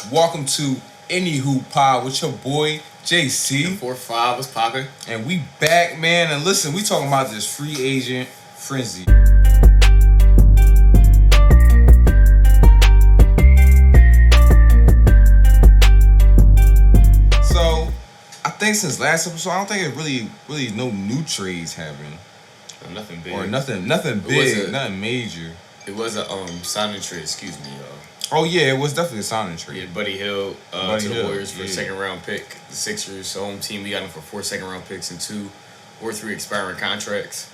Welcome to Anyhoop Pod with your boy JC. 4-5 was popping. And we back, man. And listen, we talking about this free agent frenzy. So, I think since last episode, I don't think it really no new trades happened. Nothing big. Or nothing big, nothing major. It was a signing trade, excuse me, y'all. Oh yeah, it was definitely a signing trade. Yeah, Buddy Hill Buddy to the Hill, Warriors for a yeah. second round pick. The Sixers, home team, we got him for 4 second round picks and 2 or 3 expiring contracts.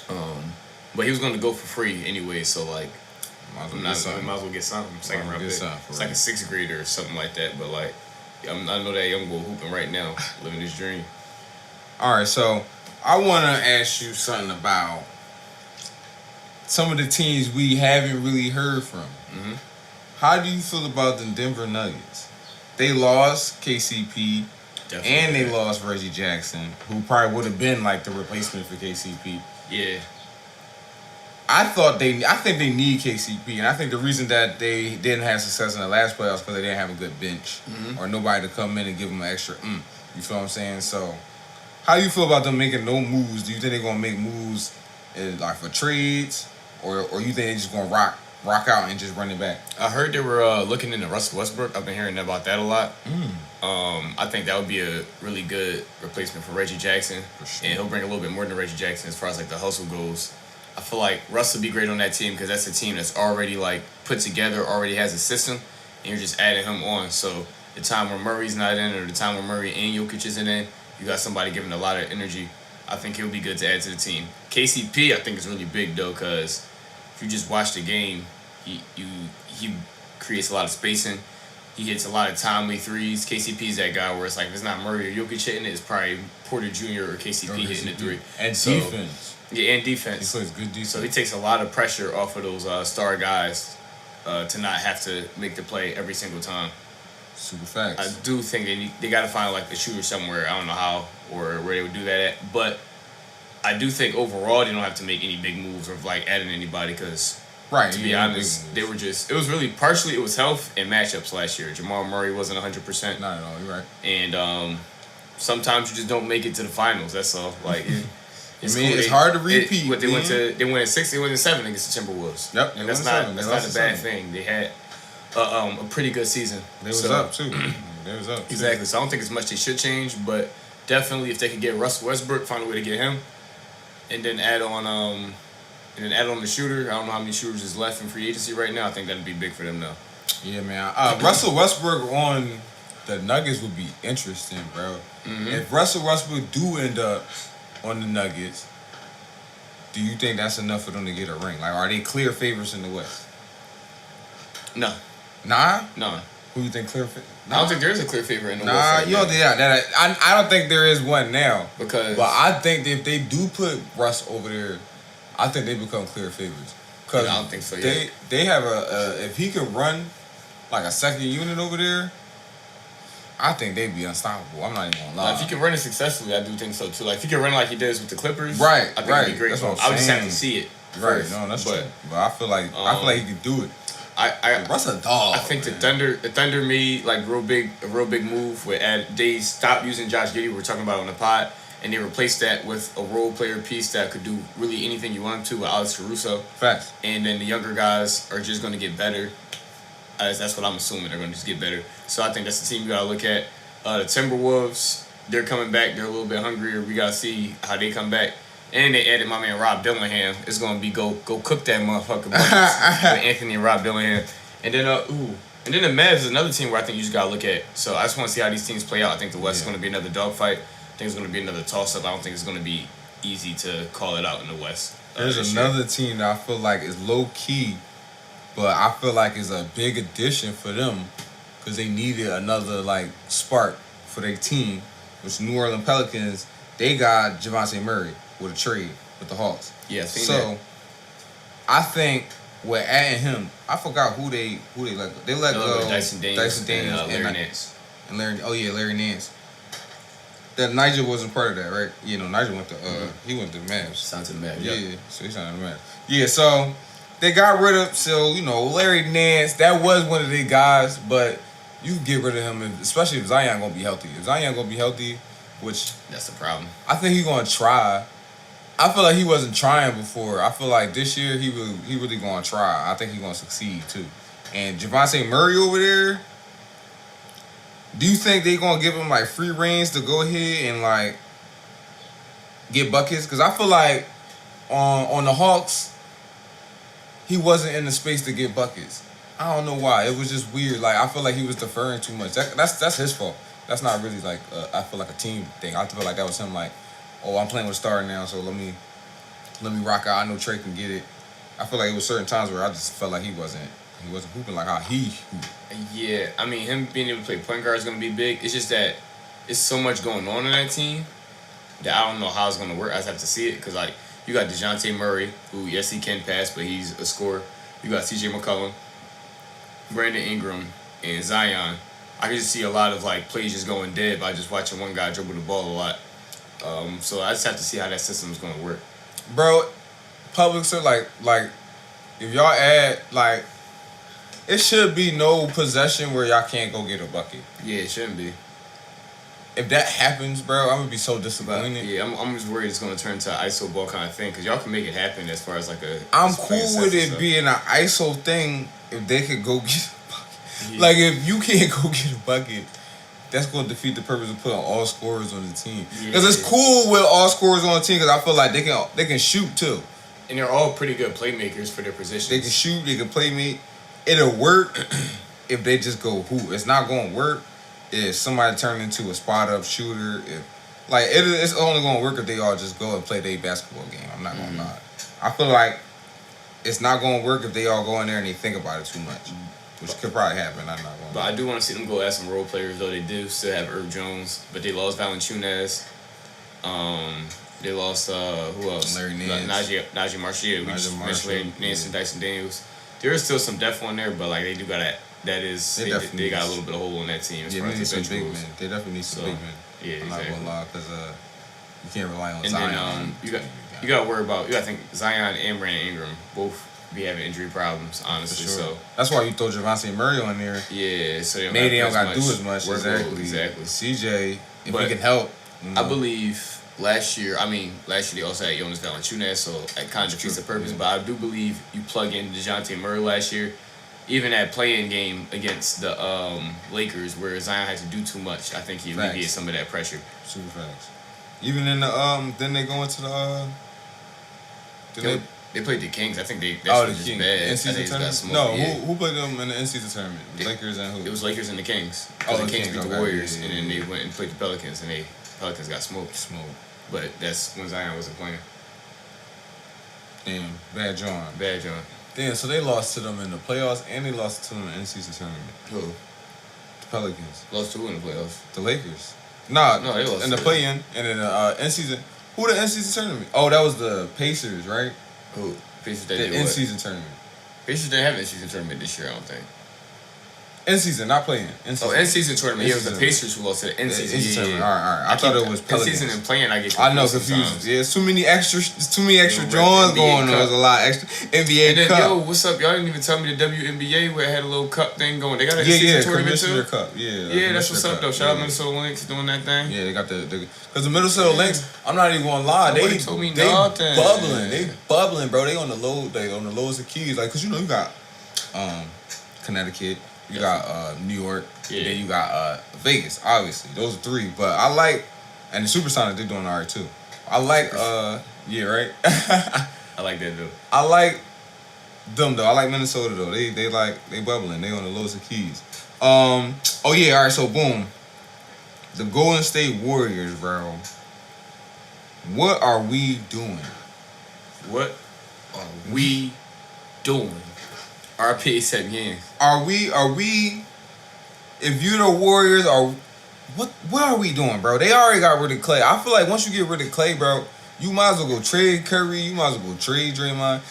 But he was going to go for free anyway, so like, might as well get something. Second round pick. It's like a 6th grader or something like that. But like, I know that young boy hooping right now, living his dream. All right, so I want to ask you something about some of the teams we haven't really heard from. Mm-hmm. How do you feel about the Denver Nuggets? They lost KCP, Definitely and they lost Reggie Jackson, who probably would have been like the replacement for KCP. Yeah. I think they need KCP, and I think the reason that they didn't have success in the last playoffs because they didn't have a good bench or nobody to come in and give them an extra. You feel what I'm saying? So, how do you feel about them making no moves? Do you think they're gonna make moves like for trades, or you think they're just gonna rock out and just run it back? I heard they were looking into Russell Westbrook. I've been hearing about that a lot. I think that would be a really good replacement for Reggie Jackson. For sure. And he'll bring a little bit more than Reggie Jackson as far as like the hustle goes. I feel like Russ would be great on that team because that's a team that's already like put together, already has a system, and you're just adding him on. So the time where Murray's not in or the time where Murray and Jokic isn't in, you got somebody giving a lot of energy. I think he'll be good to add to the team. KCP, I think, is really big though because if you just watch the game, he creates a lot of spacing. He hits a lot of timely threes. KCP's that guy where it's like if it's not Murray or Jokic hitting it, it's probably Porter Jr. or KCP hitting the three. And defense. Yeah, and defense. He plays good defense. So he takes a lot of pressure off of those star guys to not have to make the play every single time. Super facts. I do think they got to find like a shooter somewhere. I don't know how or where they would do that at. But I do think overall they don't have to make any big moves or like adding anybody because to be honest, they were just, it was really partially it was health and matchups last year. Jamal Murray wasn't 100%. Not at all, you're right. And sometimes you just don't make it to the finals. That's all. Like it's hard to repeat. They went in 6, they went in 7 against the Timberwolves. Yep, and that's not a bad thing. They had a pretty good season. They was up too. They was up. Exactly. So I don't think it's much they should change, but definitely if they could get Russell Westbrook, find a way to get him, and then add on the shooter. I don't know how many shooters is left in free agency right now. I think that'd be big for them though. Yeah, man. Russell Westbrook on the Nuggets would be interesting, bro. Mm-hmm. If Russell Westbrook do end up on the Nuggets, do you think that's enough for them to get a ring? Like, are they clear favorites in the West? No. Nah? No. Who you think clear favorite? I don't think there is a clear favorite in the West. I don't think there is one now. But I think that if they do put Russ over there, I think they become clear favorites. I don't think so yet. They have if he could run like a second unit over there, I think they'd be unstoppable. I'm not even gonna lie. If he can run it successfully, I do think so too. Like if he can run like he does with the Clippers, right? I think it'd be great. That's what I would just have to see it. Right? No, that's true. But I feel like he could do it. Russ a dog. I think the Thunder made like a real big move where they stopped using Josh Giddey. We were talking about on the pod, and they replaced that with a role player piece that could do really anything you want him to with Alex Caruso. Facts. And then the younger guys are just going to get better. That's what I'm assuming. They're going to just get better. So I think that's the team you got to look at. The Timberwolves, they're coming back. They're a little bit hungrier. We got to see how they come back. And they added my man Rob Dillingham. It's going to be go cook that motherfucker with Anthony and Rob Dillingham. And then and then the Mavs is another team where I think you just got to look at. So I just want to see how these teams play out. I think the West is going to be another dogfight. I think it's going to be another toss-up. I don't think it's going to be easy to call it out in the West. There's another team that I feel like is low-key, but I feel like is a big addition for them because they needed another, like, spark for their team, which New Orleans Pelicans, they got Javonte Murray with a trade with the Hawks. Yeah, so I think with adding him, I forgot who they let go. They let go Dyson Daniels and Larry Nance. And Larry Nance. That Nigel wasn't part of that, right? You know, Nigel went to he went to the Mavs. Signed to the Mavs. Yeah, so he signed to the Mavs. Yeah, so they got rid of Larry Nance. That was one of their guys, but You can get rid of him, especially if Zion gonna be healthy. If Zion gonna be healthy, which That's the problem. I think he's gonna try. I feel like he wasn't trying before. I feel like this year he really gonna try. I think he's gonna succeed too. And Javonte Murray over there, do you think they gonna give him like free reins to go ahead and like get buckets? Because I feel like on the Hawks, he wasn't in the space to get buckets. I don't know why. It was just weird. Like I feel like he was deferring too much. That's his fault. That's not really like I feel like a team thing. I feel like that was him. Like, oh, I'm playing with Star now, so let me rock out. I know Trey can get it. I feel like it was certain times where I just felt like he wasn't hooping like how he hooped. Yeah, I mean, him being able to play point guard is going to be big. It's just that it's so much going on in that team that I don't know how it's going to work. I just have to see it because, like, you got DeJounte Murray, who, yes, he can pass, but he's a scorer. You got CJ McCollum, Brandon Ingram, and Zion. I can just see a lot of, like, plays just going dead by just watching one guy dribble the ball a lot. So I just have to see how that system is going to work. Bro, Publix are like, if y'all add, like, it should be no possession where y'all can't go get a bucket. Yeah, it shouldn't be. If that happens, bro, I'm gonna be so disappointed. Yeah, I'm just worried it's gonna turn into an ISO ball kind of thing because y'all can make it happen as far as like a. I'm cool with it being an ISO thing if they could go get a bucket. Yeah. Like if you can't go get a bucket, that's gonna defeat the purpose of putting all scorers on the team. Because it's cool with all scorers on the team because I feel like they can shoot too. And they're all pretty good playmakers for their positions. They can shoot. They can play me. It'll work if they just go hoop. It's not gonna work if somebody turn into a spot up shooter. It's only gonna work if they all just go and play their basketball game. I'm not gonna lie. I feel like it's not gonna work if they all go in there and they think about it too much, which could probably happen. I'm not gonna. But I do want to see them go add some role players though. They do still have Herb Jones, but they lost Valanciunas. They lost who else? Larry Nance. Najee Marshall. We just mentioned Larry Nance and Dyson Daniels. There is still some depth on there, but like they do got they got a little bit of hole on that team as far as the bench goes. They definitely need some big men. Yeah, I'm exactly. not gonna lie because you can't rely on and Zion. Then you got to worry about. You got to think Zion and Brandon Ingram both be having injury problems, honestly. For sure. So that's why you throw Javonte Murray on there. Yeah, so maybe they don't got to do as much. Exactly. CJ, if he can help. I believe. Last year they also had Jonas Valanciunas, so that kind of defeats the purpose. But I do believe you plug in DeJounte Murray last year, even that play-in game against the Lakers, where Zion had to do too much. I think he alleviated some of that pressure. Super facts. Even in the then they go into the they played the Kings. I think the Kings. Bad. In-season tournament? No, who played them in the in-season tournament? The Lakers and who? It was Lakers and the Kings. The Kings beat the Warriors, yeah. And then they went and played the Pelicans, and Pelicans got smoked. But that's when Zion wasn't playing. Damn, bad John. Damn, so they lost to them in the playoffs and they lost to them in the in-season tournament. Who? The Pelicans. Lost to who in the playoffs? The Lakers. No, they lost in the play-in and in the in-season. Who the in-season tournament? Oh, that was the Pacers, right? Who? Pacers the in-season tournament. Pacers didn't have an in-season tournament this year, I don't think. In-season, not playing. In-season tournament. Yeah, it was the Pacers who lost to the in-season. Tournament. All right. I thought it was Pelicans. In-season and playing, I get confused. I know, confused. Yeah, it's too many extra drawings going on. There's a lot of extra NBA and then, Cup. Yo, what's up? Y'all didn't even tell me the WNBA where it had a little cup thing going. They got an in-season tournament too? Cup. Yeah, that's what's up, though. Shout out Minnesota Lynx doing that thing. Yeah, they got because the Minnesota Lynx, I'm not even gonna lie, they bubbling. They bubbling, bro. They on the lowest of keys. Like, cause you got Connecticut. You got New York, and then you got Vegas, obviously. Those are three. But I like, and the Supersonics, they're doing all right, too. I like, yeah, right? I like that, though. I like them, though. I like Minnesota, though. They bubbling. They on the lowest of keys. Oh, yeah, all right, so boom. The Golden State Warriors, bro. What are we doing? What are we doing? RP 7 games. Are we? If you're the Warriors, what are we doing, bro? They already got rid of Clay. I feel like once you get rid of Clay, bro, you might as well go trade Curry. You might as well go trade Draymond.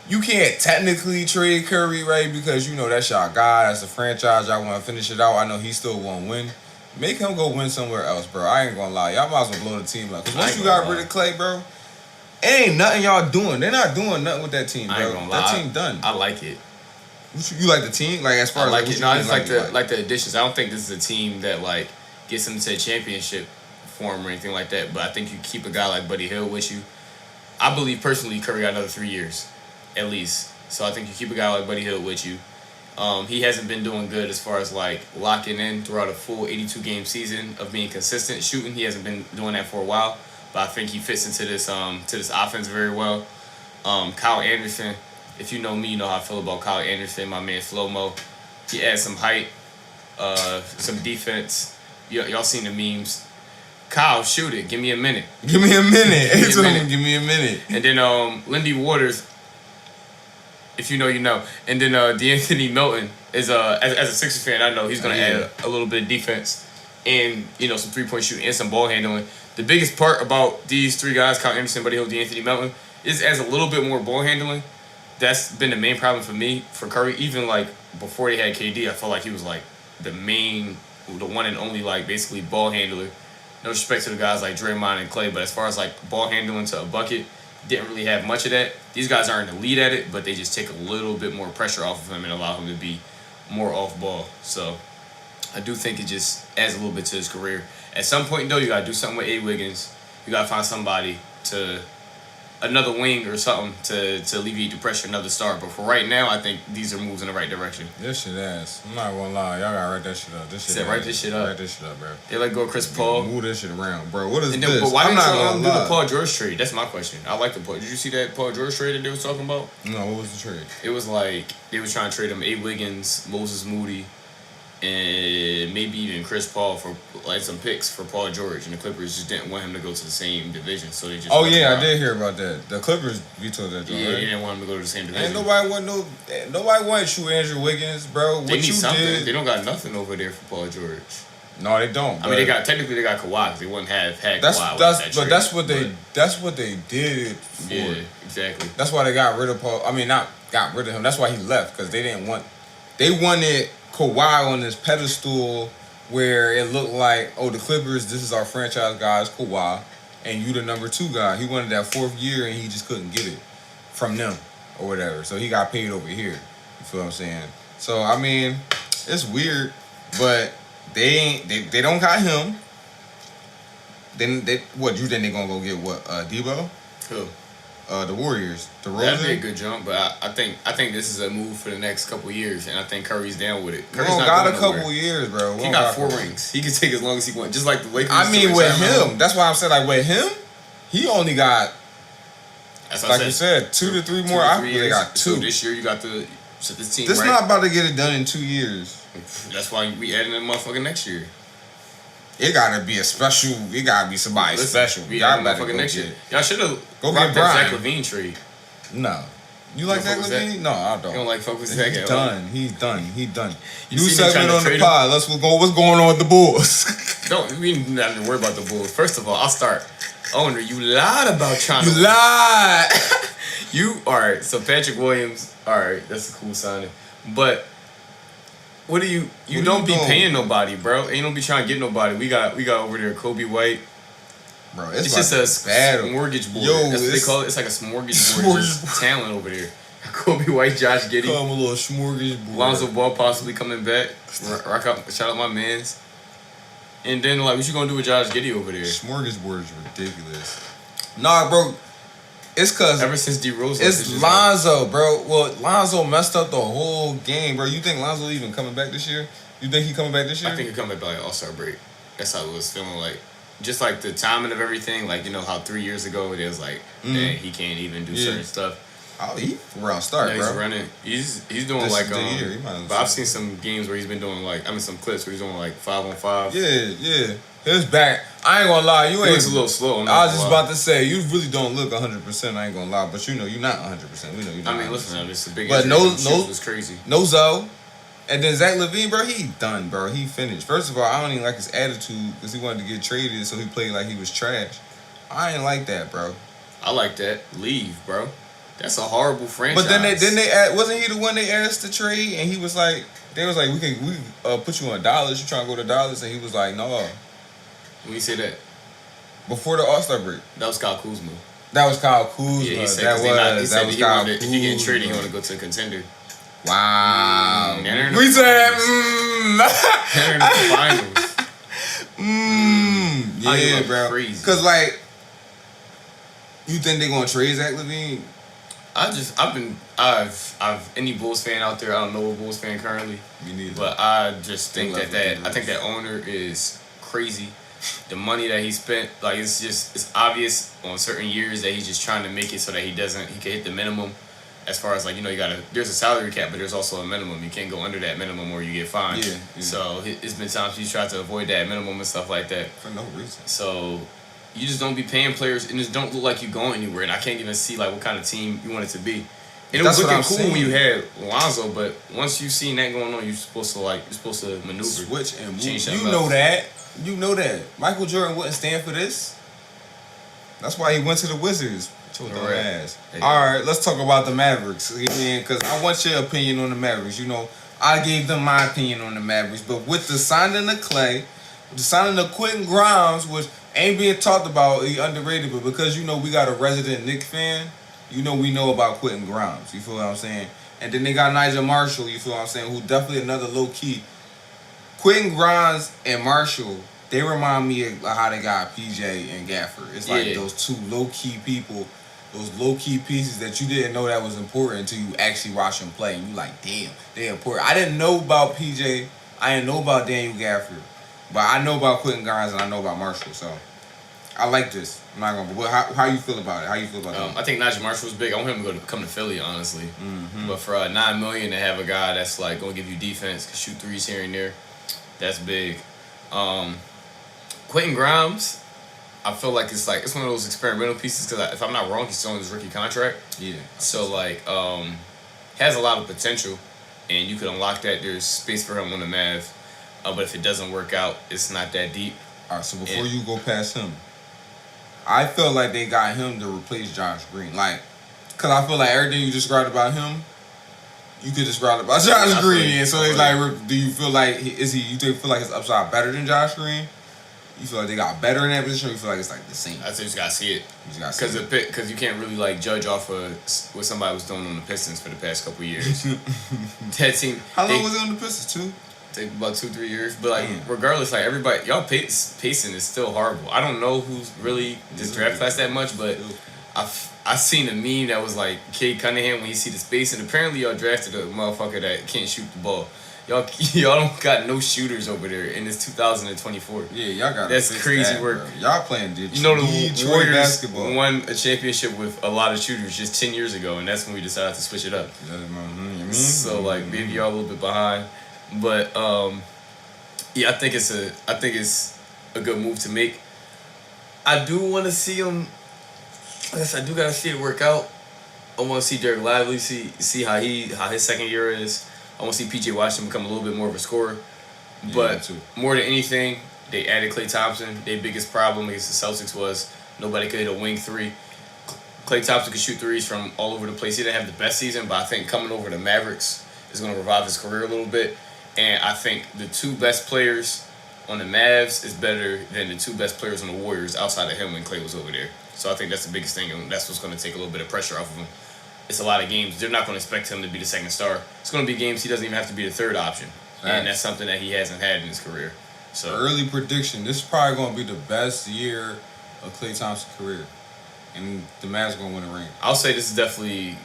You can't technically trade Curry, right? Because that's your guy. That's the franchise. Y'all want to finish it out. I know he still won't win. Make him go win somewhere else, bro. I ain't gonna lie. Y'all might as well blow the team up. Because once you got rid of Clay, bro, it ain't nothing y'all doing. They're not doing nothing with that team, bro. That team done. I like it. You like the team? Like as far I as like what it. you No, I think, just like the additions. I don't think this is a team that like gets them to a championship form or anything like that. But I think you keep a guy like Buddy Hield with you. I believe personally Curry got another 3 years, at least. So I think you keep a guy like Buddy Hield with you. He hasn't been doing good as far as like locking in throughout a full 82 game season of being consistent shooting. He hasn't been doing that for a while, but I think he fits into this offense very well. Kyle Anderson, if you know me, you know how I feel about Kyle Anderson, my man Flo-Mo. He adds some height, some defense. Y'all seen the memes. Kyle, shoot it. Give me a minute. Give me a minute. Give me a minute. And then Lindy Waters, if you know, you know. And then DeAnthony Melton is as a Sixers fan, I know he's gonna add a little bit of defense and some 3-point shooting and some ball handling. The biggest part about these three guys, Kyle Anderson, Buddy Hield, DeAnthony Melton, is as a little bit more ball handling. That's been the main problem for me for Curry. Even like before they had KD, I felt like he was like the one and only like basically ball handler. No respect to the guys like Draymond and Clay, but as far as like ball handling to a bucket, didn't really have much of that. These guys aren't elite at it, but they just take a little bit more pressure off of him and allow him to be more off ball. So I do think it just adds a little bit to his career. At some point though, you gotta do something with A. Wiggins. You gotta find somebody another wing or something to alleviate the pressure, another star. But for right now, I think these are moves in the right direction. This shit ass. I'm not gonna lie. Y'all gotta write that shit up. This shit write this shit up. Write this shit up, bro. They let go of Chris Paul. Move this shit around, bro. What is this? But why didn't you do the Paul George trade? That's my question. I like the Paul. Did you see that Paul George trade that they was talking about? No, what was the trade? It was like they was trying to trade him A. Wiggins, Moses Moody, and maybe even Chris Paul for like some picks for Paul George, and the Clippers just didn't want him to go to the same division, so they just. Oh yeah, I did hear about that. The Clippers vetoed that. Yeah, they didn't want him to go to the same division. And nobody wanted you, Andrew Wiggins, bro. They need something. They don't got nothing over there for Paul George. No, they don't. I mean, they got Kawhi because they wouldn't have had Kawhi. That's what they did for. Yeah, exactly. That's why they got rid of Paul. I mean, not got rid of him. That's why he left because they wanted Kawhi on this pedestal where it looked like, oh, the Clippers, this is our franchise guy, it's Kawhi, and you the number 2 guy. He wanted that 4th year and he just couldn't get it from them or whatever. So he got paid over here. You feel what I'm saying? So I mean, it's weird, but they don't got him. Then what you think they gonna go get Debo? Who? The Warriors. That'd be a good jump, but I think this is a move for the next couple of years, and I think Curry's down with it. Curry's not got a couple years, bro. He got 4 rings. He can take as long as he wants, just like the Lakers. I mean, with him, that's why I'm saying like with him, he only got. That's like you said, 2 to 3 more. I think they got 2. So this year you got this team. This right? not about to get it done in 2 years. That's why we adding a motherfucker next year. It gotta be a special. It gotta be somebody special. Y'all better next year. Y'all should have go get Brian. Zach LaVine trade. No. You like Zach LaVine? No, I don't. You don't like fuck with Zach? He's done. He's done. You New segment on the pod. What's going on with the Bulls? We don't have to worry about the Bulls. First of all, I'll start. Owner, you lied about trying to. You lied. Alright, so Patrick Williams, alright, that's a cool signing. But what do you don't be paying nobody, bro. And you don't be trying to get nobody. We got over there Kobe White. Bro, it's just a smorgasbord. That's what they call it. It's like a smorgasbord. Just talent over there. Kobe White, Josh Giddey. Come a little smorgasbord. Lonzo Ball possibly coming back. Shout out my mans. And then what you gonna do with Josh Giddey over there? Smorgasbord is ridiculous. Nah, bro. It's cause ever since D Rose, it's Lonzo, bro. Well, Lonzo messed up the whole game, bro. You think Lonzo even coming back this year? You think he coming back this year? I think he coming back by All-Star break. That's how it was feeling like. Just like the timing of everything, like how 3 years ago it was like, man, he can't even do certain stuff. Oh, he around start, bro. He's running. He's doing this like year. But I've seen some games where he's been doing some clips where he's doing like 5-on-5. Yeah. His back. I ain't gonna lie, you ain't. Looks a little slow. I was just about to say you really don't look 100%. I ain't gonna lie, but you're not 100%. We know you're not. I mean, listen, it's the big. But no, was crazy. No Zoe. And then Zach LaVine, bro, he done, bro. He finished. First of all, I don't even like his attitude because he wanted to get traded, so he played like he was trash. I ain't like that, bro. I like that. Leave, bro. That's a horrible franchise. But then wasn't he the one they asked to trade? And he was like, we can put you on Dallas. You trying to go to Dallas? And he was like, no. When you say that? Before the All-Star break. That was Kyle Kuzma. That was Kyle Kuzma. Yeah, he said, that was Kyle Kuzma. If he get traded, he want to go to a contender. Wow. They're in the We said, They're in the finals. Yeah, bro. Crazy. Because, like, you think they're going to trade Zach LaVine? I've any Bulls fan out there. I don't know a Bulls fan currently. Me neither. But I just think I think that owner is crazy. The money that he spent, like it's obvious on certain years that he's just trying to make it so that he can hit the minimum. As far as like, there's a salary cap, but there's also a minimum. You can't go under that minimum or you get fined. Yeah. So it's been times he's tried to avoid that minimum and stuff like that. For no reason. So you just don't be paying players, and just don't look like you're going anywhere. And I can't even see like what kind of team you want it to be. And it was looking cool when you had Lonzo, but once you seen that going on, you're supposed to maneuver, switch and move. You know that Michael Jordan wouldn't stand for this. That's why he went to the Wizards. Ass. Hey. All right, let's talk about the Mavericks, because I want your opinion on the Mavericks. I gave them my opinion on the Mavericks, but with the signing of Clay, with the signing of Quentin Grimes, which ain't being talked about, he underrated, but because we got a resident Knicks fan, we know about Quentin Grimes. You feel what I'm saying? And then they got Nigel Marshall. You feel what I'm saying? Who definitely another low key. Quentin Grimes and Marshall, they remind me of how they got PJ and Gafford. It's like those two low key people. Those low-key pieces that you didn't know that was important until you actually watch them play. And you like, damn, they're important. I didn't know about PJ. I didn't know about Daniel Gafford. But I know about Quentin Grimes and I know about Marshall. So, I like this. I'm not going to... But how you feel about it? How you feel about that? I think Nigel Marshall was big. I want him to come to Philly, honestly. Mm-hmm. But for $9 million to have a guy that's like going to give you defense, can shoot threes here and there, that's big. Quentin Grimes... I feel like it's one of those experimental pieces because if I'm not wrong, he's still on his rookie contract. Yeah. So has a lot of potential, and you could unlock that. There's space for him on the Mavs, but if it doesn't work out, it's not that deep. All right. So before you go past him, I feel like they got him to replace Josh Green. Because I feel like everything you described about him, you could describe about Josh Green. And so it's like, do you feel like you feel like his upside better than Josh Green? You feel like they got better in that position, or you feel like it's like the same? I think you just gotta see it. Because you can't really judge off of what somebody was doing on the Pistons for the past couple of years. That team. How long was it on the Pistons? 2? Take about 2-3 years, but regardless, everybody, y'all pacing is still horrible. I don't know who's really this draft class that much, but I seen a meme that was like Cade Cunningham when you see the space, and apparently y'all drafted a motherfucker that can't shoot the ball. Y'all don't got no shooters over there, and it's 2024. Yeah, y'all got that's crazy work. Bro. Y'all playing the Warriors basketball. Won a championship with a lot of shooters just 10 years ago, and that's when we decided to switch it up. So maybe y'all a little bit behind, but I think it's a good move to make. I do want to see him. I guess I do gotta see it work out. I want to see Derek Lively see how his second year is. I want to see P.J. Washington become a little bit more of a scorer. But more than anything, they added Klay Thompson. Their biggest problem against the Celtics was nobody could hit a wing three. Klay Thompson could shoot threes from all over the place. He didn't have the best season, but I think coming over to Mavericks is going to revive his career a little bit. And I think the two best players on the Mavs is better than the two best players on the Warriors outside of him when Klay was over there. So I think that's the biggest thing, and that's what's going to take a little bit of pressure off of him. It's a lot of games. They're not going to expect him to be the second star. It's going to be games he doesn't even have to be the third option. And that's something that he hasn't had in his career. So early prediction, this is probably going to be the best year of Klay Thompson's career. And the Mavs are going to win a ring. I'll say this is definitely,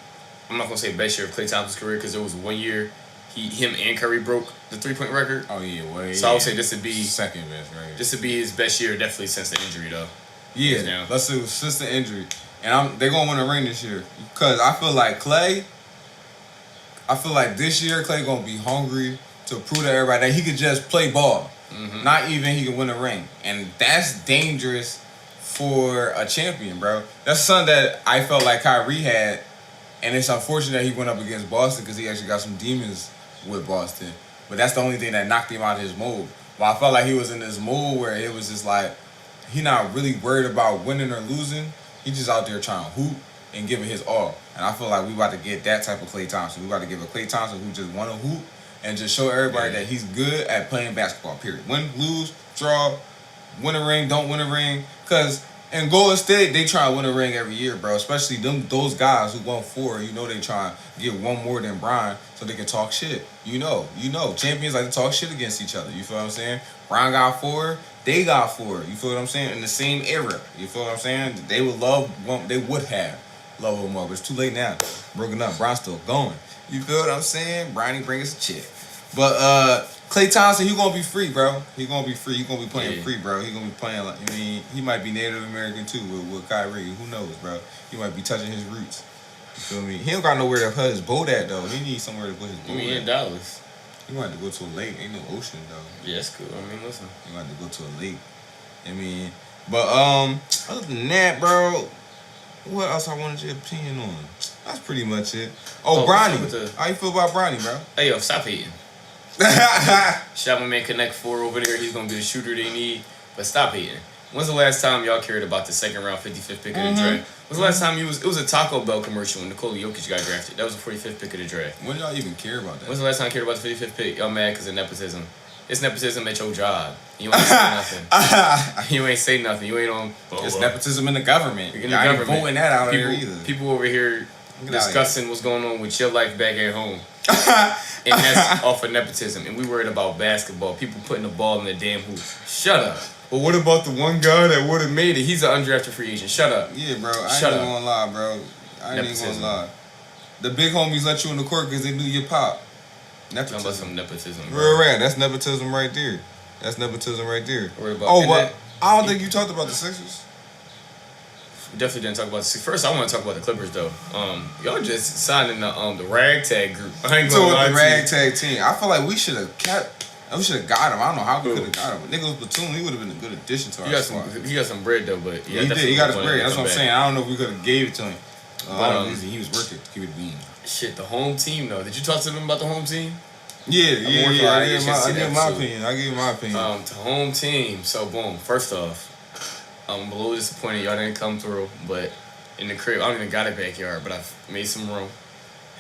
I'm not going to say best year of Klay Thompson's career because there was 1 year him and Curry broke the 3-point record. Oh, yeah. So I would say this would be second best, right? This would be his best year definitely since the injury, though. Yeah, let's say since the injury. And they're going to win a ring this year. Because I feel like this year Klay going to be hungry to prove to everybody that he could just play ball. Mm-hmm. Not even he can win a ring. And that's dangerous for a champion, bro. That's something that I felt like Kyrie had. And it's unfortunate that he went up against Boston because he actually got some demons with Boston. But that's the only thing that knocked him out of his mold. But I felt like he was in this mold where it was just like, he not really worried about winning or losing. He just out there trying to hoop and give it his all. And I feel like we about to get that type of Klay Thompson. We about to give a Klay Thompson who just want to hoop and just show everybody that he's good at playing basketball, period. Win, lose, draw, win a ring, don't win a ring. Because And Golden State, they try to win a ring every year, bro. Especially those guys who won 4. You know they try to get one more than Brian so they can talk shit. You know. Champions like to talk shit against each other. You feel what I'm saying? Brian got 4. They got 4. You feel what I'm saying? In the same era. You feel what I'm saying? They would have loved him more, but it's too late now. Broken up. Brian's still going. You feel what I'm saying? Brian bring us a chick. But Klay Thompson, he gonna be free, bro. He gonna be free. He gonna be playing free, bro. He gonna be playing like, I mean, he might be Native American too with Kyrie. Who knows, bro? He might be touching his roots. You feel me? He don't got nowhere to put his boat at though. He needs somewhere to put his boat at. in Dallas. He might have to go to a lake. Ain't no ocean though. Yeah, that's cool. I mean, listen. He might have to go to a lake. I mean, but other than that, bro, what else I wanted your opinion on? That's pretty much it. Oh, Bronny. How you feel about Bronny, bro? Hey, yo, stop hating. Shot my man Connect 4 over there. He's going to be the shooter they need. But stop hating. When's the last time y'all cared about the second round 55th pick of the draft? When's the last time it was a Taco Bell commercial when Nikola Jokic got drafted? That was the 45th pick of the draft. When y'all even care about that? When's the last time I cared about the 55th pick? Y'all mad because of nepotism. It's nepotism at your job. You ain't say nothing. You ain't say nothing. You ain't on... It's nepotism in the government. In the government. Ain't voting that out here either. People over here discussing what's going on with your life back at home. And that's off of nepotism. And we worried about basketball. People putting the ball in the damn hoop. Shut up. Well, what about the one guy that would have made it? He's an undrafted free agent. Shut up. Yeah, bro. I ain't even gonna lie, bro. I ain't even gonna lie. The big homies let you in the court because they knew your pop. Nepotism. Talking about some nepotism, bro. Right. That's nepotism right there. That's nepotism right there. Oh, but I don't think you talked about the Sixers. We definitely didn't talk about the Sixers. First, I want to talk about the Clippers, though. Y'all just signed in the ragtag group. I ain't gonna lie to you. The ragtag team. I feel like we should have kept... We should have got him. I don't know how we could have got him. Nigga was platoon. He would have been a good addition to our squad. He got some bread though, but yeah, he did. He got his bread. That's what I'm saying. I don't know if we could have gave it to him. But he was worth it. Keep it being. Shit, the home team though. Did you talk to them about the home team? Yeah. I gave my opinion. The home team. So boom. First off, I'm a little disappointed y'all didn't come through. But in the crib, I don't even got a backyard, but I've made some room.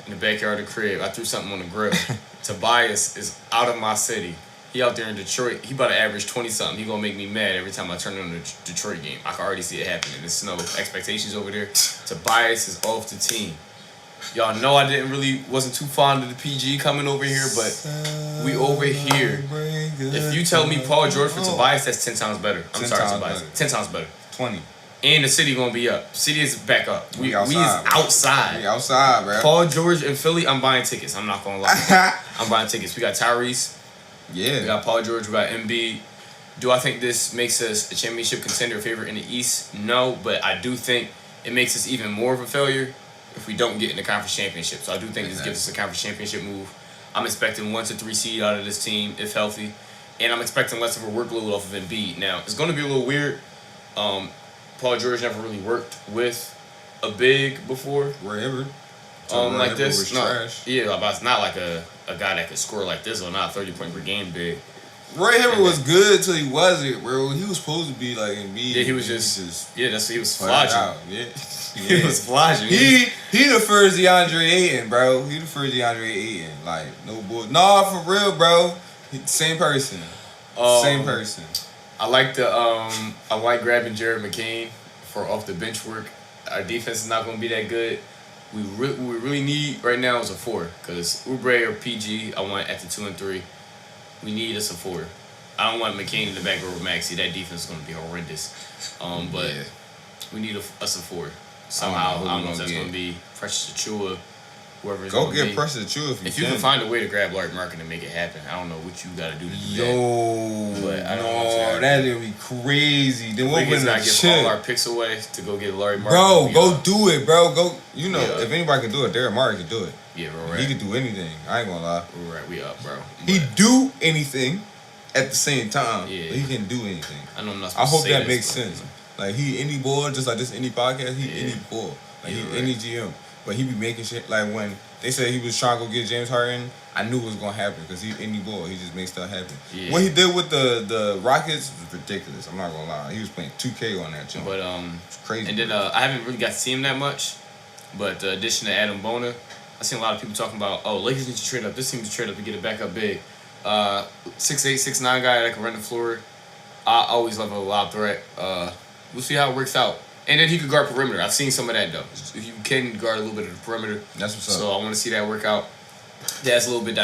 In the backyard of the crib, I threw something on the grill. Tobias is out of my city. He out there in Detroit. He about to average 20-something. He gonna make me mad every time I turn on the Detroit game. I can already see it happening. There's no expectations over there. Tobias is off the team. Y'all know I wasn't too fond of the PG coming over here, but we over here. If you tell me Paul George for Tobias, that's 10 times better. I'm sorry, Tobias. 10 times better. 20. And the city gonna be up. City is back up. We is outside. We outside, bro. Paul George in Philly, I'm buying tickets. I'm not gonna lie. I'm buying tickets. We got Tyrese. Yeah. We got Paul George. We got Embiid. Do I think this makes us a championship contender favorite in the East? No, but I do think it makes us even more of a failure if we don't get in the conference championship. So I do think this gives us a conference championship move. I'm expecting 1 to 3 seed out of this team if healthy, and I'm expecting less of a workload off of Embiid. Now it's going to be a little weird. Paul George never really worked with a big before. Wherever. Like this. No, trash. Yeah, but it's not like a guy that could score like this or not 30-point per game big. Roy Hibbert was good till he wasn't, bro. He was supposed to be like Embiid. Yeah, he was just he was flogging. Yeah. He was flogging. He the first DeAndre Ayton, bro. He the first DeAndre Ayton. Like, no bull. No, for real, bro. Same person. Same person. I like grabbing Jared McCain for off the bench work. Our defense is not going to be that good. What we really need right now is a 4, because Oubre or PG, I want at the 2 and 3. We need us a 4. I don't want McCain in the back row with Maxey. That defense is going to be horrendous. But we need us a 4. Somehow, I don't know if that's going to be Precious Achiuwa, whoever it's going to be. Go get Precious Achiuwa if you can find a way to grab Larry Markin and make it happen. I don't know what you got to do to do that. But I don't know that'd be crazy. Then we'll win not give all our picks away to go get Larry Markin. Bro, go do it, bro. Go. You know, if anybody can do it, Derek Martin can do it. Yeah, right. He can do anything. I ain't gonna lie. Right, we up, bro. He do anything at the same time. Yeah. But he can do anything. I know I'm not I hope to say that makes sense. Like, he any boy, just like this any podcast, any boy. Like, he any GM. But he be making shit. Like, when they said he was trying to go get James Harden, I knew it was gonna happen because he any boy. He just makes stuff happen. Yeah. What he did with the Rockets was ridiculous. I'm not gonna lie. He was playing 2K on that jump. But it's crazy. And then I haven't really got to see him that much. But the addition to Adam Bona, I seen a lot of people talking about, Lakers need to trade up. This team needs to trade up to get it back up big. 6'8", 6'9" guy that can run the floor. I always love a lob threat. We'll see how it works out. And then he could guard perimeter. I've seen some of that though. You can guard a little bit of the perimeter. That's what's up. So I want to see that work out. That's a little bit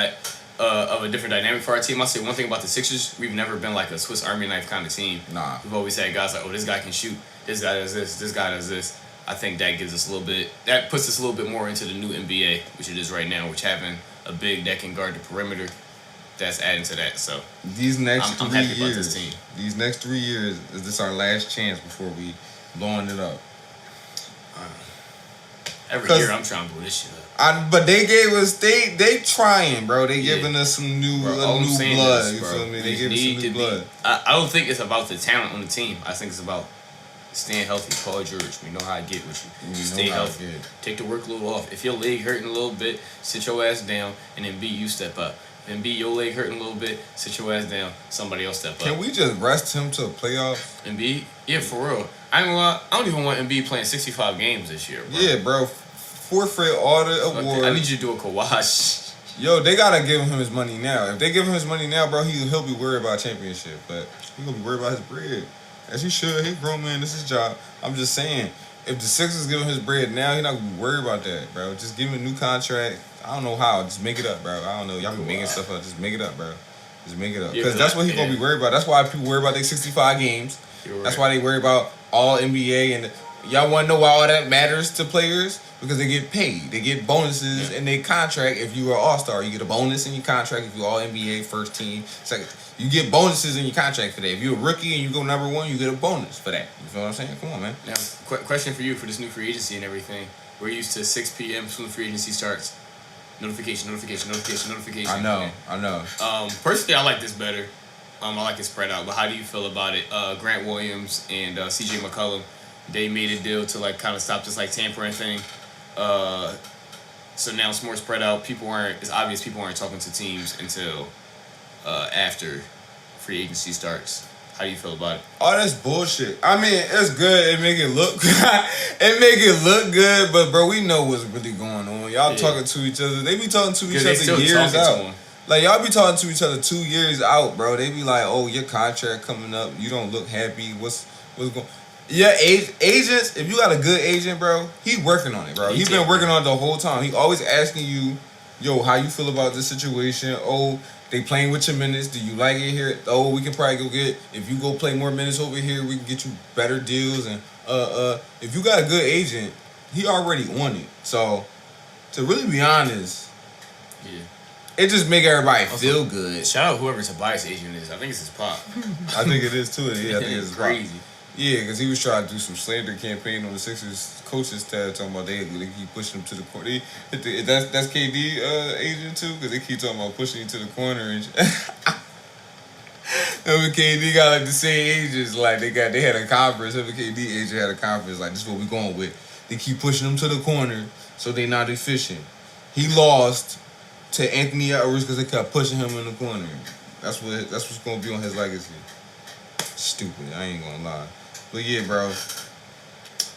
of a different dynamic for our team. I'll say one thing about the Sixers: we've never been like a Swiss Army knife kind of team. Nah. We've always had guys like, oh, this guy can shoot. This guy does this. This guy does this. I think that gives us a little bit. That puts us a little bit more into the new NBA, which it is right now, which having a big that can guard the perimeter. That's adding to that. So these next I'm 3 happy years, about this team. These next 3 years is this our last chance before we blowing it up. Every year I'm trying to blow this shit up. But they gave us they trying, bro. They giving us some new blood. You feel me? They giving us some new blood. I don't think it's about the talent on the team. I think it's about staying healthy. Paul George, we know how I get with you. Stay healthy. Take the workload off. If your leg hurting a little bit, sit your ass down, and then you step up. Then your leg hurting a little bit, sit your ass down. Somebody else step up. Can we just rest him to a playoff? Embiid? Yeah, for real. I don't even want Embiid playing 65 games this year, bro. Yeah, bro. Forfeit all the awards. I need you to do a Kawhi. Yo, they gotta give him his money now. If they give him his money now, bro, he'll be worried about championship. But he gonna be worried about his bread. As he should. He's grown man. This is his job. I'm just saying, if the Sixers give him his bread now, he's not gonna be worried about that, bro. Just give him a new contract. I don't know how. Just make it up, bro. I don't know. Y'all be making stuff up. Just make it up, bro. Just make it up. Because that's what he's gonna be worried about. That's why people worry about their 65 games. That's why they worry about all NBA. And y'all want to know why all that matters to players? Because they get paid. They get bonuses in their contract. If you are an all-star, you get a bonus in your contract. If you're all NBA, first team, second, you get bonuses in your contract for that. If you're a rookie and you go number one, you get a bonus for that. You feel what I'm saying? Come on, man. Now, question for you for this new free agency and everything. We're used to 6 p.m. when free agency starts. Notification. I know. Personally, I like this better. I like it spread out. But how do you feel about it? Grant Williams and C.J. McCollum, they made a deal to like kind of stop this like tampering thing. So now it's more spread out. It's obvious people aren't talking to teams until after free agency starts. How do you feel about it? Oh, that's bullshit. I mean, it's good. It make it look good, but bro, we know what's really going on. Y'all talking to each other. They be talking to each other years out. Like, y'all be talking to each other 2 years out, bro. They be like, oh, your contract coming up. You don't look happy. What's going? Yeah, agents, if you got a good agent, bro, he working on it, bro. He been working on it the whole time. He always asking you, yo, how you feel about this situation? Oh, they playing with your minutes. Do you like it here? Oh, we can probably go get, if you go play more minutes over here, we can get you better deals. And if you got a good agent, he already on it. So, to really be honest, it just make everybody feel good. Shout out whoever Tobias' agent is. I think it's his pop. I think it is too. Yeah, I think it's crazy. Pop. Yeah, because he was trying to do some slander campaign on the Sixers coaches tab, talking about they keep pushing him to the corner. That's KD agent too, because they keep talking about pushing him to the corner and and KD got like the same agents, like they had a conference. Every KD agent had a conference, like this is what we going with. They keep pushing him to the corner, so they not efficient. He lost to Anthony Edwards because they kept pushing him in the corner. That's what's gonna be on his legacy. Stupid, I ain't gonna lie. But yeah, bro,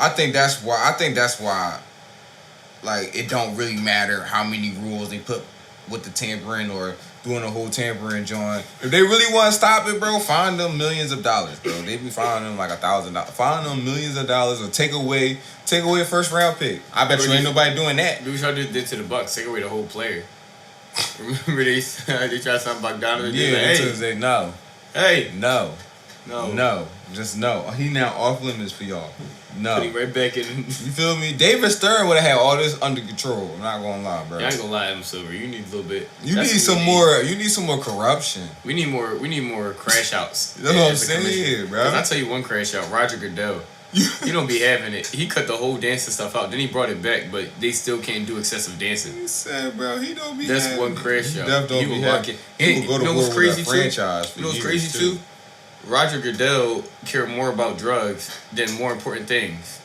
I think that's why, like, it don't really matter how many rules they put with the tampering or doing a whole tampering joint. If they really want to stop it, bro, fine them millions of dollars, bro. They be fining them like $1,000. Fine them millions of dollars or take away a first round pick. I bet you ain't nobody doing that. Do what y'all did to the Bucks. Take away the whole player. Remember they tried something about Donovan? Yeah, until they no. Hey, no. Just no. He now off limits for y'all. No. Put him right back in. You feel me? David Stern would have had all this under control. I'm not gonna lie, bro. I ain't gonna lie, Adam Silver. You need a little bit. You need some more corruption. We need more crash outs. That's what I'm saying, bro. I'll tell you one crash out. Roger Goodell. He don't be having it. He cut the whole dancing stuff out. Then he brought it back, but they still can't do excessive dancing. He said, bro, he don't be. That's one crash out. He will lock it. He will go to war with that franchise. You know what's crazy too? Roger Goodell cared more about drugs than more important things.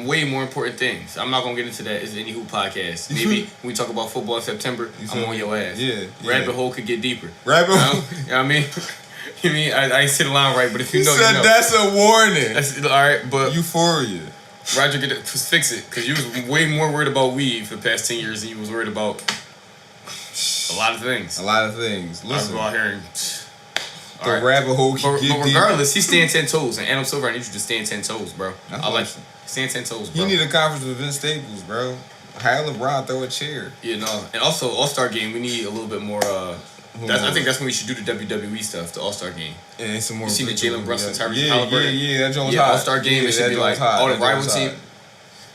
Way more important things. I'm not gonna get into that. It's the Anyhoop podcast. Maybe when we talk about football in September, I'm on your ass. Yeah. Rabbit hole could get deeper. Rabbit hole. You know what I mean? You mean I ain't said the line right, but if you know, said you know. That's a warning. That's all right, but Euphoria. Roger Goodell, fix it, because you was way more worried about weed for the past 10 years than you was worried about a lot of things. A lot of things. Listen. I go out here and The rabbit hole. But regardless, he's staying 10 toes, and Adam Silver, I need you to stay 10 toes, bro. I like staying 10 toes, bro. He need a conference with Vince Staples, bro. Have LeBron throw a chair. Yeah, no, and also All-Star game, we need a little bit more. I think that's when we should do the WWE stuff, the All-Star game. And some more. You seen the Jalen Brunson, Tyrese Halliburton? Yeah, that joint was hot. All-Star game, it should be like all the rival team.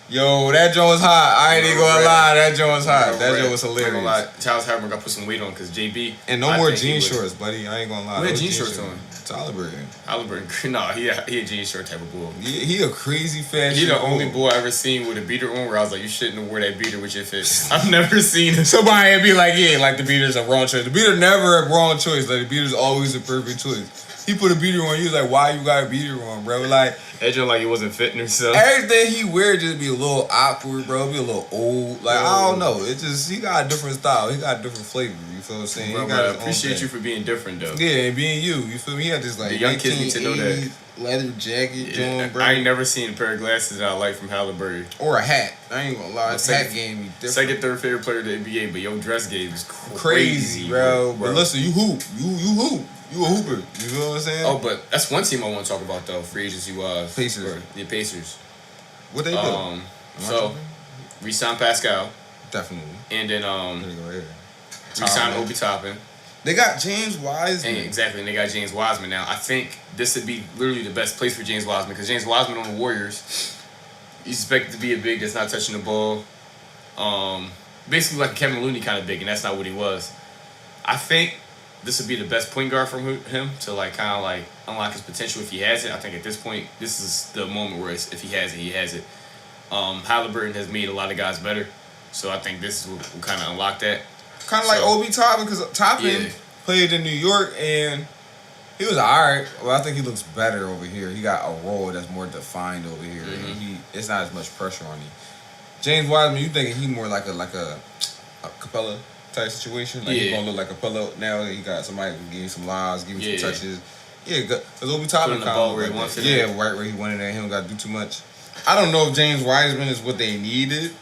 Yo, that joint was hot. I ain't even gonna lie, that joint was hot. That joint was hilarious. I'm gonna lie, Tyrese Halliburton got to put some weight on because JB. And no more jean shorts, buddy. I ain't gonna lie. What had jean shorts on? Halliburton. No, he a jean short type of bull. He a crazy fashion. He the only bull I ever seen with a beater on where I was like, you shouldn't have wore that beater with your fit. I've never seen somebody be like, yeah, like the beater's a wrong choice. The beater never a wrong choice. Like the beater's always a perfect choice. He put a beater on. He was like, why you got a beater on, bro? Like, Edging like he wasn't fitting himself. Everything he wear just be a little awkward, bro. Be a little old. Like, I don't know. It just, he got a different style. He got a different flavor. You feel what I'm saying? Bro, I appreciate you for being different, though. Yeah, and being you. You feel me? He had this, like, the young kids need to know that. Leather jacket, joint, bro. I ain't never seen a pair of glasses that I like from Halliburton. Or a hat. I ain't gonna lie. His hat game be different. Second, third favorite player of the NBA, but your dress game is crazy, bro. But listen, you hoop. You hoop. You a hooper. You know what I'm saying? Oh, but that's one team I want to talk about, though. Free agency wise. Pacers. The Pacers. What they do? So, re-sign Pascal. Definitely. And then re-sign Obi Toppin. They got James Wiseman. Exactly, and they got James Wiseman now. I think this would be literally the best place for James Wiseman because James Wiseman on the Warriors, he's expected to be a big that's not touching the ball. Basically like a Kevin Looney kind of big, and that's not what he was. I think this would be the best point guard from him to like kind of like unlock his potential if he has it. I think at this point, this is the moment where if he has it, he has it. Halliburton has made a lot of guys better, so I think this will kind of unlock that. Kind of like Obi Toppin, because Toppin played in New York and he was alright. Well, I think he looks better over here. He got a role that's more defined over here. Mm-hmm. And it's not as much pressure on him. James Wiseman, you thinking he more like a Capella type situation? Like he gonna look like Capella now. He got somebody who can give him some lives, give him some touches. Yeah, because Obi Toppin kind of where he wants it. Yeah, right where he wanted it. He don't got to do too much. I don't know if James Wiseman is what they needed,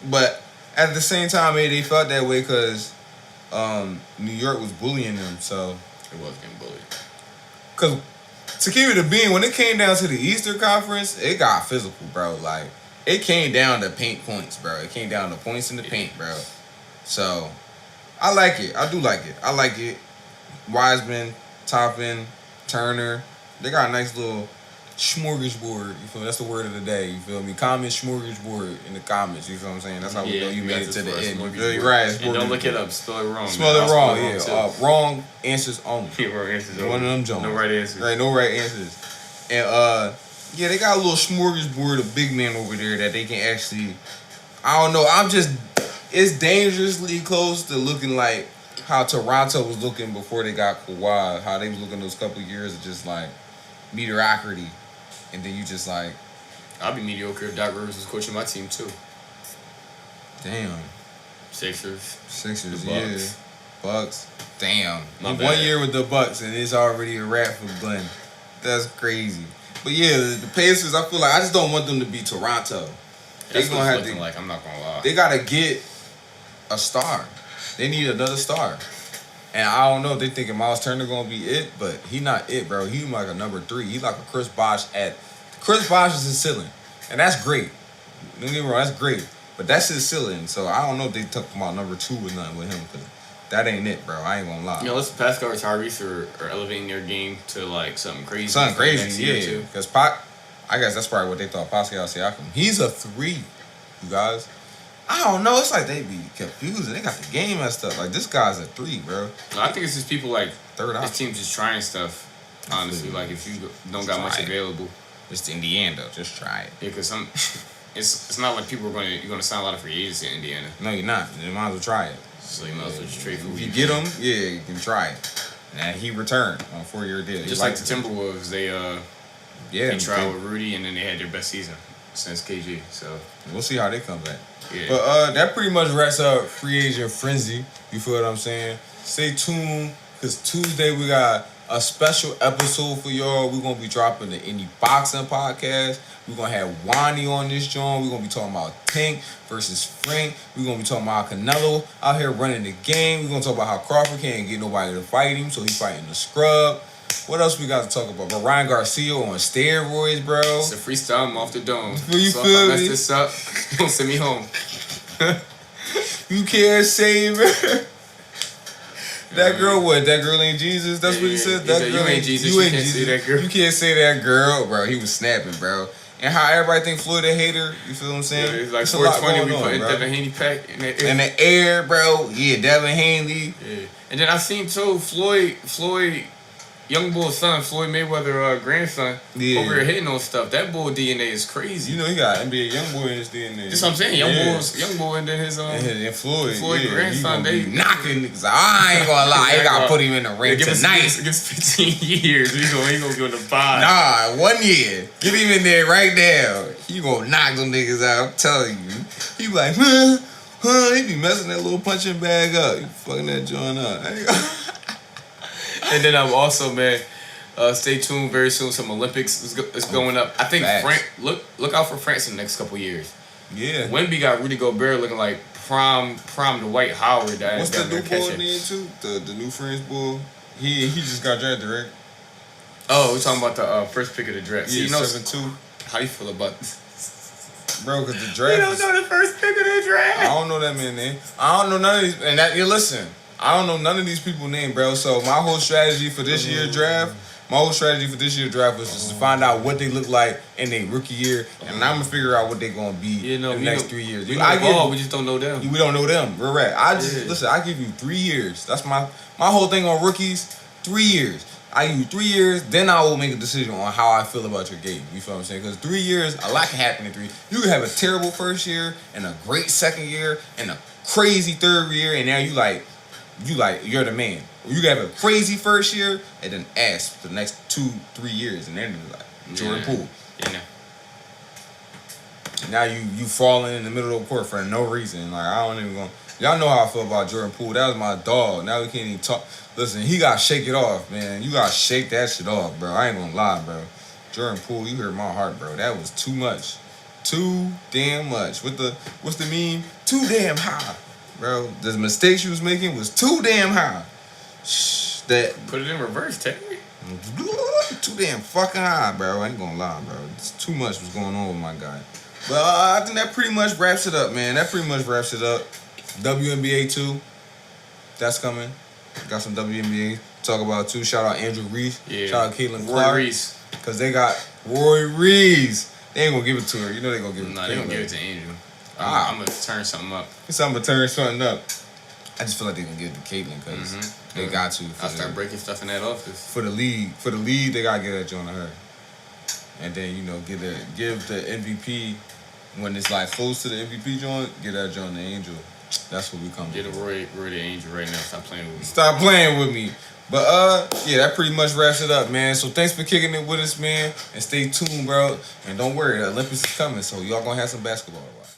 but at the same time, maybe they felt that way because New York was bullying them, so it was getting bullied. Because to keep it a being, when it came down to the Eastern Conference, it got physical, bro. Like it came down to paint points, bro. It came down to points in the paint, bro. So I like it. I do like it. I like it. Wiseman, Toppin, Turner, they got a nice little smorgasbord, you feel me? That's the word of the day, you feel me? Comment smorgasbord in the comments, you feel what I'm saying? That's how we know you made it to the end. You're right. And don't look it up, spell it wrong. Spell it wrong, yeah. Wrong answers only. Yeah, wrong answers only. One of them Jones. No right answers. Right, no right answers. And yeah, they got a little smorgasbord of big men over there that they can actually, I don't know, it's dangerously close to looking like how Toronto was looking before they got Kawhi, how they was looking those couple of years of just like mediocrity. And then you just like, I'll be mediocre if Doc Rivers was coaching my team too. Damn. Sixers, yeah. Bucks. Damn. My 1 year with the Bucks and it's already a wrap for Glenn. That's crazy. But yeah, the Pacers, I feel like I just don't want them to be Toronto. That's what it's looking like, I'm not gonna lie. They gotta get a star. They need another star. And I don't know if they thinking Miles Turner gonna be it, but he not it, bro. He like a number 3. He like a Chris Bosh Chris Bosh is his ceiling. And that's great. Don't get me wrong, that's great. But that's his ceiling. So I don't know if they talk about number 2 or nothing with him, because that ain't it, bro. I ain't gonna lie. You know, listen, Pascal or Tyrese are elevating their game to like something crazy. Something crazy, yeah. Because I guess that's probably what they thought Pascal Siakam. He's a 3, you guys. I don't know. It's like they be confused. They got the game messed up. Like, this guy's a 3, bro. No, I think it's just people like third option. This team's just trying stuff. Honestly, like if you don't got much available, it's Indiana though. Just try it. Yeah, because it's not like you're gonna sign a lot of free agents in Indiana. No, you're not. You might as well try it. So you might as well just trade for. If you get him, yeah, you can try it. And he returned on a 4-year deal. Just like the Timberwolves, they tried with Rudy, and then they had their best season since KG. So we'll see how they come back. Yeah. But that pretty much wraps up free agent frenzy. You feel what I'm saying? Stay tuned, because Tuesday we got a special episode for y'all. We're gonna be dropping the Indie Boxing podcast. We're gonna have Wani on this joint. We're gonna be talking about Tank versus Frank. We're gonna be talking about Canelo out here running the game. We're gonna talk about how Crawford can't get nobody to fight him, so he's fighting the scrub. What else we got to talk about? But Ryan Garcia on steroids, bro. It's a freestyle. I'm off the dome. You so feel if I me? mess this up, don't send me home. You can't save her. That girl, what? That girl ain't Jesus? That's what he said? That girl you ain't Jesus. You You ain't can't Jesus. say that girl. You can't say that girl, bro. He was snapping, bro. And how everybody think Floyd a hater, you feel what I'm saying? Yeah, it's like It's a lot 420, we going on, put bro. Devin Haney pack in the air. In the air, bro. Yeah, Devin Haney. Yeah. And then I seen too Floyd, young bull's son, Floyd Mayweather grandson, Yeah. over here hitting on stuff. That bull DNA is crazy. You know he got NBA young boy in his DNA. That's what I'm saying. Young bull, and then his and Floyd yeah, grandson, he they gonna be knocking niggas. I ain't gonna lie, I gotta put him in the ring tonight. Give us 15 years. He gonna be on the 5. Nah, 1 year. Get him in there right now. He gonna knock them niggas out. I'm telling you. He be like, he be messing that little punching bag up. He fucking that joint up. And then I'm also, man, stay tuned very soon. Some Olympics is going up. I think look out for France in the next couple years. Yeah. Wemby got Rudy Gobert looking like prime Dwight Howard. What's the new bull in there too? The new French bull? He just got drafted, right? Oh, we're talking about the first pick of the draft. Yeah, you know 7-2. how you feel about this? Bro, because the draft. You don't know the first pick of the draft. I don't know that man's name. I don't know none of these. And that, listen, I don't know none of these people's name, bro. So my whole strategy for this year's draft, was just to find out what they look like in their rookie year, and I'm gonna figure out what they're gonna be in the next 3 years. We just don't know them. We don't know them. We're right. Listen. I give you 3 years. That's my whole thing on rookies. 3 years. I give you 3 years, then I will make a decision on how I feel about your game. You feel what I'm saying? Because 3 years, a lot can happen in 3. You can have a terrible first year and a great second year and a crazy third year, and now you're the man. You can have a crazy first year and then ass for the next 2-3 years, and then you're like Jordan Poole. Yeah. Now you falling in the middle of the court for no reason. Like I don't even go. Y'all know how I feel about Jordan Poole. That was my dog. Now we can't even talk. Listen, he gotta shake it off, man. You gotta shake that shit off, bro. I ain't gonna lie, bro. Jordan Poole, you hurt my heart, bro. That was too much. Too damn much. What's the meme? Too damn high. Bro, the mistakes you was making was too damn high. That Put it in reverse, Terry. too damn fucking high, bro. I ain't gonna lie, bro. It's too much was going on with my guy. But I think that pretty much wraps it up, man. WNBA too. That's coming. Got some WNBA talk about too. Shout out Andrew Reese. Yeah. Shout out Caitlin Clark. Roy Reese. Cause they got Roy Reese. They ain't gonna give it to her. You know they gonna give it to her. Nah, they gonna give it to Angel. I'm gonna turn something up. I'm gonna turn something up. I just feel like they gonna give it to Caitlin because they got to. I'll start breaking stuff in that office. For the lead, they gotta get that joint to her. And then, give the MVP when it's like close to the MVP joint, get that joint to Angel. That's what we come Get a Roy the Angel right now. Stop playing with me. Stop playing with me. But that pretty much wraps it up, man. So thanks for kicking it with us, man. And stay tuned, bro. And don't worry, the Olympics is coming, so y'all gonna have some basketball to watch.